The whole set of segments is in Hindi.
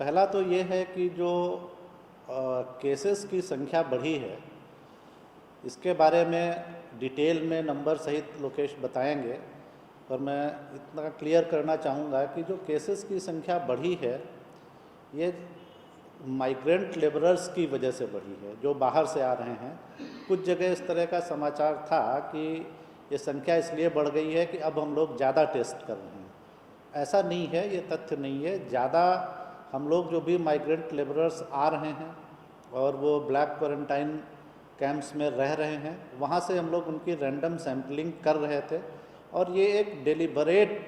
पहला तो ये है कि जो केसेस की संख्या बढ़ी है, इसके बारे में डिटेल में नंबर सहित लोकेश बताएंगे, पर मैं इतना क्लियर करना चाहूँगा कि जो केसेस की संख्या बढ़ी है ये माइग्रेंट लेबरर्स की वजह से बढ़ी है, जो बाहर से आ रहे हैं। कुछ जगह इस तरह का समाचार था कि ये संख्या इसलिए बढ़ गई है कि अब हम लोग ज़्यादा टेस्ट कर रहे हैं। ऐसा नहीं है, ये तथ्य नहीं है। ज़्यादा हम लोग जो भी माइग्रेंट लेबरर्स आ रहे हैं और वो ब्लैक क्वारंटाइन कैंप्स में रह रहे हैं, वहाँ से हम लोग उनकी रैंडम सैम्पलिंग कर रहे थे और ये एक डेलिबरेट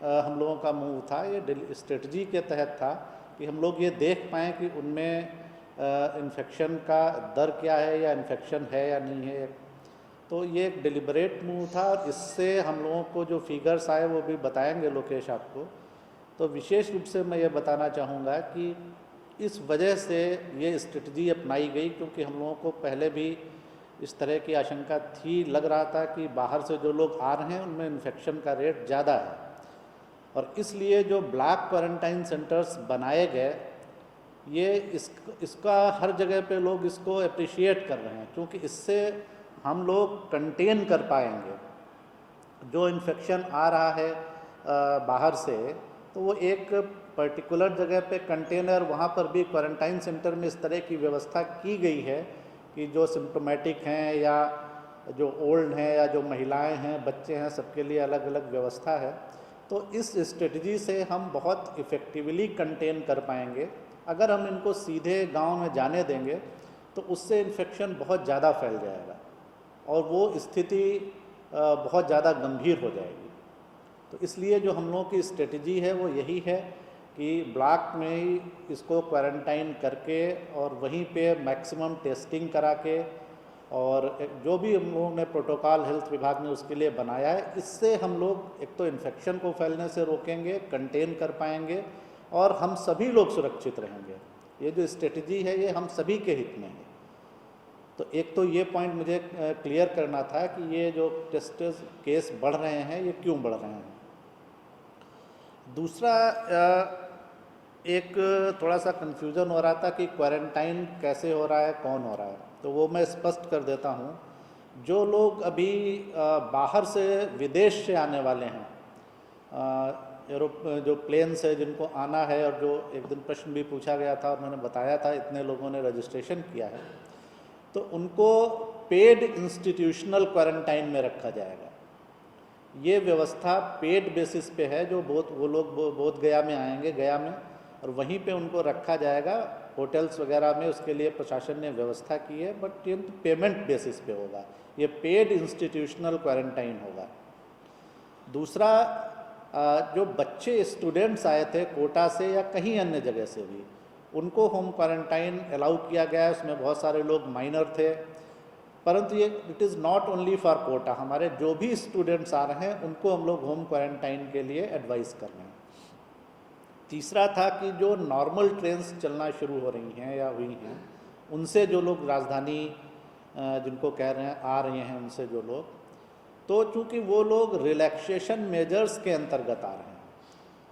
हम लोगों का मूव था, ये स्ट्रेटजी के तहत था कि हम लोग ये देख पाएँ कि उनमें इन्फेक्शन का दर क्या है या इन्फेक्शन है या नहीं है। तो ये एक डेलिबरेट मूव था और इससे हम लोगों को जो फिगर्स आए वो भी बताएंगे लोकेश आपको। तो विशेष रूप से मैं ये बताना चाहूँगा कि इस वजह से ये स्ट्रेटजी अपनाई गई, क्योंकि हम लोगों को पहले भी इस तरह की आशंका थी, लग रहा था कि बाहर से जो लोग आ रहे हैं उनमें इन्फेक्शन का रेट ज़्यादा है और इसलिए जो ब्लैक क्वारंटाइन सेंटर्स बनाए गए, ये इसका हर जगह पे लोग इसको अप्रिशिएट कर रहे हैं, क्योंकि इससे हम लोग कंटेन कर पाएंगे जो इन्फेक्शन आ रहा है बाहर से। तो वो एक पर्टिकुलर जगह पे कंटेनर, वहाँ पर भी क्वारंटाइन सेंटर में इस तरह की व्यवस्था की गई है कि जो सिम्टोमेटिक हैं या जो ओल्ड हैं या जो महिलाएं हैं, बच्चे हैं, सबके लिए अलग अलग व्यवस्था है। तो इस स्ट्रेटजी से हम बहुत इफ़ेक्टिवली कंटेन कर पाएंगे। अगर हम इनको सीधे गांव में जाने देंगे तो उससे इन्फेक्शन बहुत ज़्यादा फैल जाएगा और वो स्थिति बहुत ज़्यादा गंभीर हो जाएगी। तो इसलिए जो हम लोगों की स्ट्रेटजी है वो यही है कि ब्लॉक में ही इसको क्वारंटाइन करके और वहीं पे मैक्सिमम टेस्टिंग करा के, और जो भी हम लोगों ने प्रोटोकॉल हेल्थ विभाग ने उसके लिए बनाया है, इससे हम लोग एक तो इन्फेक्शन को फैलने से रोकेंगे, कंटेन कर पाएंगे और हम सभी लोग सुरक्षित रहेंगे। ये जो स्ट्रेटजी है ये हम सभी के हित में है। तो एक तो ये पॉइंट मुझे क्लियर करना था कि ये जो टेस्ट केस बढ़ रहे हैं ये क्यों बढ़ रहे हैं। दूसरा, एक थोड़ा सा कन्फ्यूज़न हो रहा था कि क्वारंटाइन कैसे हो रहा है, कौन हो रहा है, तो वो मैं स्पष्ट कर देता हूँ। जो लोग अभी बाहर से, विदेश से आने वाले हैं, जो प्लेन से जिनको आना है, और जो एक दिन प्रश्न भी पूछा गया था और मैंने बताया था इतने लोगों ने रजिस्ट्रेशन किया है, तो उनको पेड इंस्टीट्यूशनल क्वारंटाइन में रखा जाएगा। ये व्यवस्था पेड बेसिस पे है। जो वो लोग बोध गया में आएंगे, गया में, और वहीं पे उनको रखा जाएगा होटल्स वगैरह में। उसके लिए प्रशासन ने व्यवस्था की है, बट ये पेमेंट बेसिस पे होगा। ये पेड इंस्टीट्यूशनल क्वारंटाइन होगा। दूसरा, जो बच्चे स्टूडेंट्स आए थे कोटा से या कहीं अन्य जगह से भी, उनको होम क्वारंटाइन अलाउ किया गया है। उसमें बहुत सारे लोग माइनर थे, परंतु ये it is not only for Kota. हमारे जो भी स्टूडेंट्स आ रहे हैं उनको हम लोग होम क्वारंटाइन के लिए एडवाइस कर रहे हैं। तीसरा था कि जो नॉर्मल ट्रेन्स चलना शुरू हो रही हैं या हुई हैं, उनसे जो लोग राजधानी जिनको कह रहे हैं आ रहे हैं, उनसे जो लोग, तो चूँकि वो लोग रिलैक्सेशन मेजर्स के अंतर्गत आ रहे हैं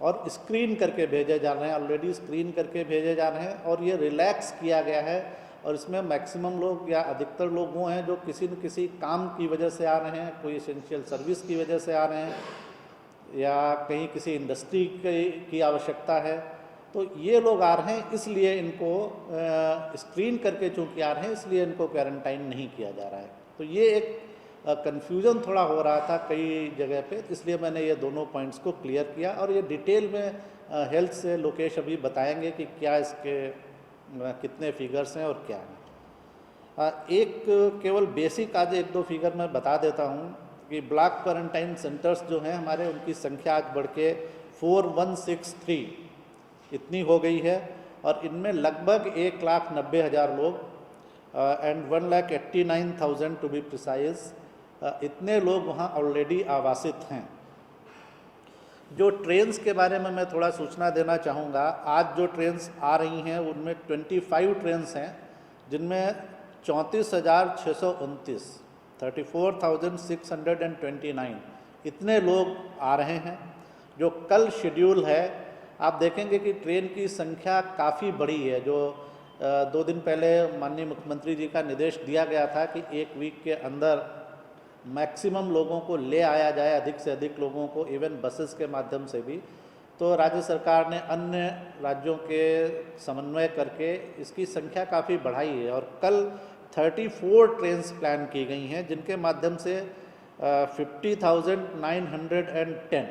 और स्क्रीन करके भेजे जा रहे हैं, ऑलरेडी स्क्रीन करके भेजे जा रहे हैं, और ये रिलैक्स किया गया है। और इसमें मैक्सिमम लोग या अधिकतर लोग वो हैं जो किसी न किसी काम की वजह से आ रहे हैं, कोई एसेंशियल सर्विस की वजह से आ रहे हैं या कहीं किसी इंडस्ट्री की आवश्यकता है। तो ये लोग आ रहे हैं, इसलिए इनको स्क्रीन करके चूँकि आ रहे हैं, इसलिए इनको क्वारंटाइन नहीं किया जा रहा है। तो ये एक कन्फ्यूज़न थोड़ा हो रहा था कई जगह पे, इसलिए मैंने ये दोनों पॉइंट्स को क्लियर किया। और ये डिटेल में हेल्थ से लोकेश अभी बताएंगे कि क्या इसके कितने फिगर्स हैं और क्या हैं। एक केवल बेसिक आज एक दो फिगर मैं बता देता हूँ कि ब्लॉक क्वारंटाइन सेंटर्स जो हैं हमारे, उनकी संख्या आज बढ़ के 4163 इतनी हो गई है, और इनमें लगभग 1,90,000 लोग एंड 1,89,000 टू बी प्रिसाइज, इतने लोग वहाँ ऑलरेडी आवासित हैं। जो ट्रेन्स के बारे में मैं थोड़ा सूचना देना चाहूँगा। आज जो ट्रेन्स आ रही हैं उनमें 25 ट्रेन्स हैं, जिनमें 34,629 34,629 इतने लोग आ रहे हैं। जो कल शेड्यूल है आप देखेंगे कि ट्रेन की संख्या काफ़ी बड़ी है। जो 2 दिन पहले माननीय मुख्यमंत्री जी का निर्देश दिया गया था कि 1 वीक के अंदर मैक्सिमम लोगों को ले आया जाए, अधिक से अधिक लोगों को, इवन बसेस के माध्यम से भी। तो राज्य सरकार ने अन्य राज्यों के समन्वय करके इसकी संख्या काफ़ी बढ़ाई है और कल 34 ट्रेन्स प्लान की गई हैं, जिनके माध्यम से 50,910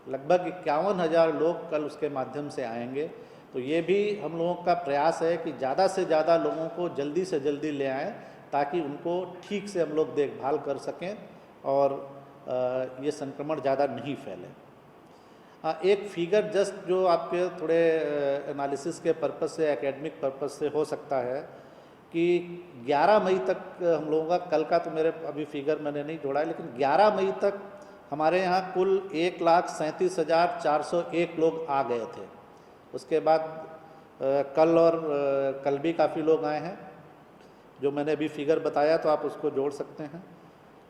लगभग 51,000 लोग कल उसके माध्यम से आएंगे। तो ये भी हम लोगों का प्रयास है कि ज़्यादा से ज़्यादा लोगों को जल्दी से जल्दी ले आएँ, ताकि उनको ठीक से हम लोग देखभाल कर सकें और ये संक्रमण ज़्यादा नहीं फैले। एक फिगर जस्ट जो आपके थोड़े एनालिसिस के पर्पस से, एकेडमिक पर्पस से हो सकता है कि 11 मई तक हम लोगों का, कल का तो मेरे अभी फिगर मैंने नहीं जोड़ा है, लेकिन 11 मई तक हमारे यहाँ कुल 1,37,401 लोग आ गए थे। उसके बाद कल और कल भी काफ़ी लोग आए हैं, जो मैंने अभी फिगर बताया, तो आप उसको जोड़ सकते हैं।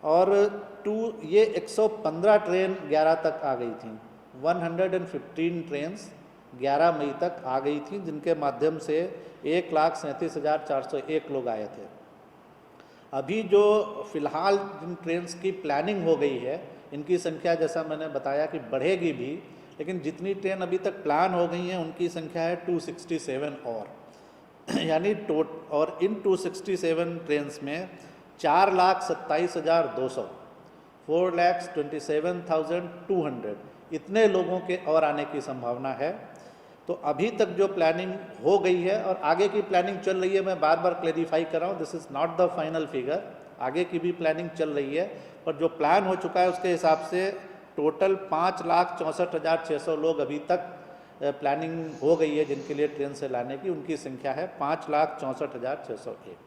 और ये 115 ट्रेन 11 तक आ गई थी। 115 ट्रेन्स 11 मई तक आ गई थी, जिनके माध्यम से 1,37,401 लोग आए थे। अभी जो फ़िलहाल जिन ट्रेन्स की प्लानिंग हो गई है, इनकी संख्या जैसा मैंने बताया कि बढ़ेगी भी, लेकिन जितनी ट्रेन अभी तक प्लान हो गई हैं उनकी संख्या है 267 और यानी और इन 267 ट्रेन्स में 4,27,200 4,27,200 इतने लोगों के और आने की संभावना है। तो अभी तक जो प्लानिंग हो गई है और आगे की प्लानिंग चल रही है, मैं बार बार क्लेरिफाई कर रहा हूँ, this is not the final figure, आगे की भी प्लानिंग चल रही है। पर जो प्लान हो चुका है उसके हिसाब से टोटल 5,64,600 लोग अभी तक प्लानिंग हो गई है, जिनके लिए ट्रेन से लाने की, उनकी संख्या है 5,64,601।